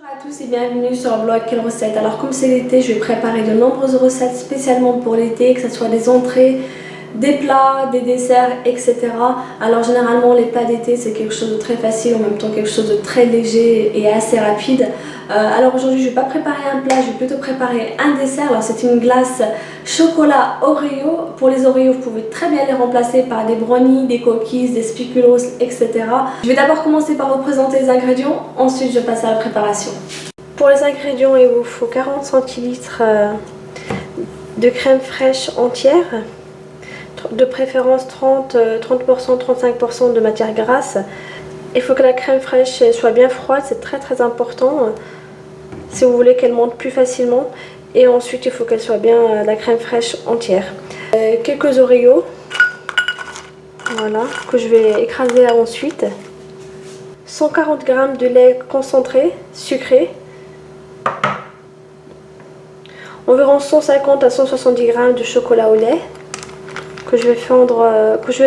Bonjour à tous et bienvenue sur le blog Quelle recette. Alors comme c'est l'été, je vais préparer de nombreuses recettes spécialement pour l'été, que ce soit des entrées, des plats, des desserts, etc. Alors généralement les plats d'été c'est quelque chose de très facile, en même temps quelque chose de très léger et assez rapide. Alors aujourd'hui je ne vais pas préparer un plat, je vais plutôt préparer un dessert. Alors c'est une glace chocolat Oreo. Pour les Oreos vous pouvez très bien les remplacer par des brownies, des cookies, des spéculoos, etc. Je vais d'abord commencer par vous présenter les ingrédients, ensuite je passe à la préparation. Pour les ingrédients il vous faut 40 centilitres de crème fraîche entière, de préférence 30%, 35% de matière grasse. Il faut que la crème fraîche soit bien froide, c'est très important si vous voulez qu'elle monte plus facilement. Et ensuite il faut qu'elle soit bien la crème fraîche entière. Quelques Oreos, voilà, que je vais écraser ensuite. 140 g de lait concentré, sucré. Environ 150 à 170 g de chocolat au lait que je vais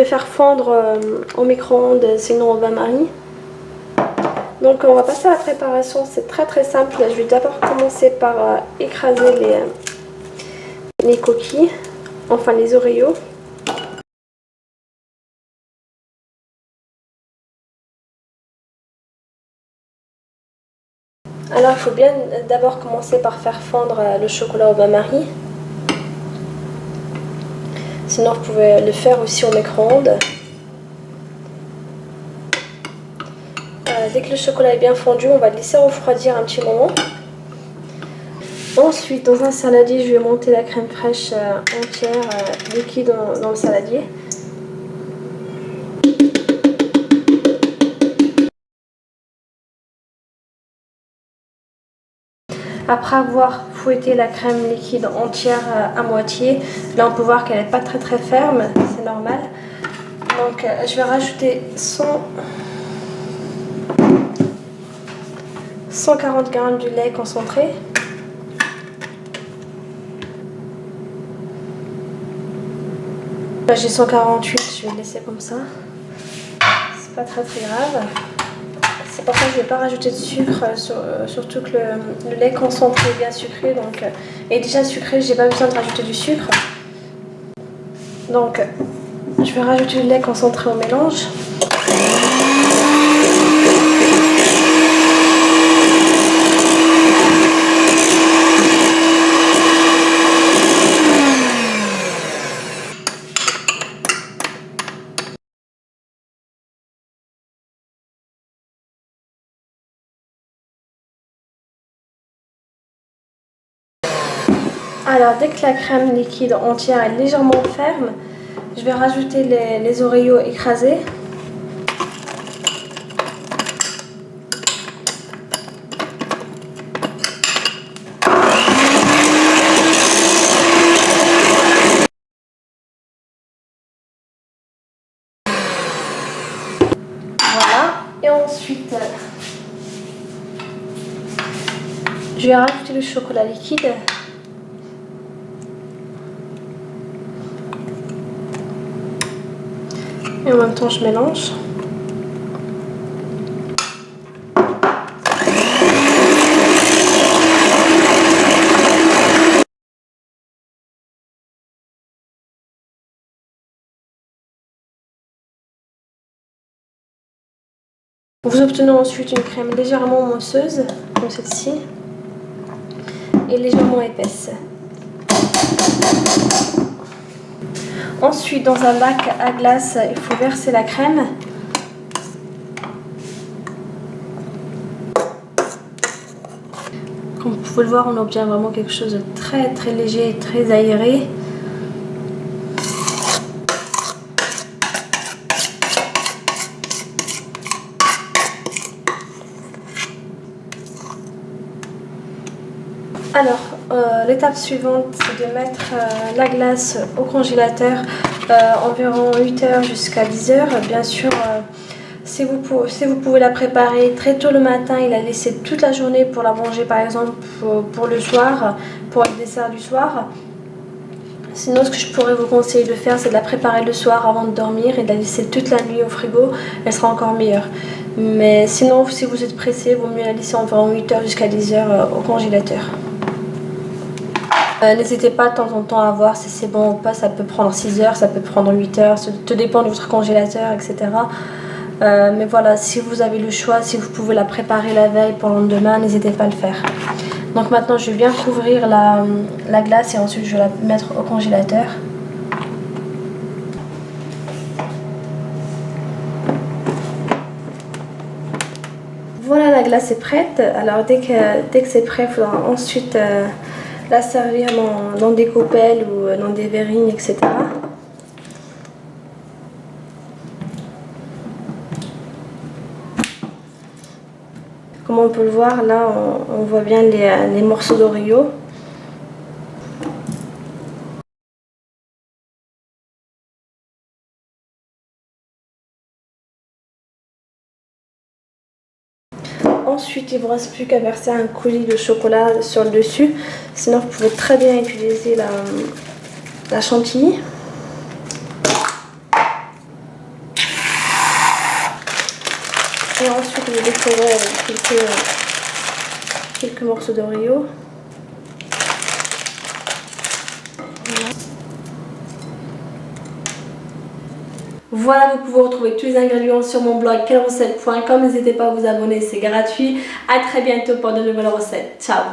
faire fondre au micro-ondes, sinon on va marier. Donc on va passer à la préparation, c'est très simple. Je vais d'abord commencer par écraser les coquilles, enfin les Oreos. Alors il faut bien d'abord commencer par faire fondre le chocolat au bain-marie. Sinon vous pouvez le faire aussi au micro-ondes. Dès que le chocolat est bien fondu, on va le laisser refroidir un petit moment. Ensuite, dans un saladier, je vais monter la crème fraîche entière, liquide dans le saladier. Après avoir fouetté la crème liquide entière à moitié, là on peut voir qu'elle n'est pas très ferme, c'est normal. Donc je vais rajouter 140 g de lait concentré. Là j'ai 148, je vais le laisser comme ça. C'est pas très grave. C'est pour ça que je ne vais pas rajouter de sucre, surtout que le lait concentré est bien sucré, donc est déjà sucré, j'ai pas besoin de rajouter du sucre. Donc je vais rajouter le lait concentré au mélange. Alors dès que la crème liquide entière est légèrement ferme, je vais rajouter les Oreos écrasés. Voilà, et ensuite je vais rajouter le chocolat liquide. Et en même temps je mélange. Vous obtenez ensuite une crème légèrement mousseuse, comme celle-ci, et légèrement épaisse. Ensuite, dans un bac à glace, il faut verser la crème. Comme vous pouvez le voir, on obtient vraiment quelque chose de très léger et très aéré. Alors, l'étape suivante, c'est de mettre la glace au congélateur environ 8 heures jusqu'à 10 heures. Bien sûr, si vous pouvez la préparer très tôt le matin et la laisser toute la journée pour la manger par exemple pour le soir, pour le dessert du soir. Sinon, ce que je pourrais vous conseiller de faire, c'est de la préparer le soir avant de dormir et de la laisser toute la nuit au frigo. Elle sera encore meilleure. Mais sinon, si vous êtes pressé, il vaut mieux la laisser environ 8 heures jusqu'à 10 heures au congélateur. N'hésitez pas de temps en temps à voir si c'est bon ou pas, ça peut prendre 6 heures, ça peut prendre 8 heures, ça tout dépend de votre congélateur, etc. Mais voilà, si vous avez le choix, si vous pouvez la préparer la veille pour le lendemain, n'hésitez pas à le faire. Donc maintenant, je viens couvrir la glace et ensuite je vais la mettre au congélateur. Voilà, la glace est prête. Alors dès que c'est prêt, il faudra ensuite la servir dans des coupelles ou dans des verrines, etc. Comme on peut le voir, là, on voit bien les morceaux d'Oreo. Ensuite, il ne vous reste plus qu'à verser un coulis de chocolat sur le dessus. Sinon, vous pouvez très bien utiliser la chantilly. Et ensuite, vous décorez avec quelques morceaux d'Oreo. Voilà, vous pouvez retrouver tous les ingrédients sur mon blog quelrecette.com. N'hésitez pas à vous abonner, c'est gratuit. À très bientôt pour de nouvelles recettes. Ciao!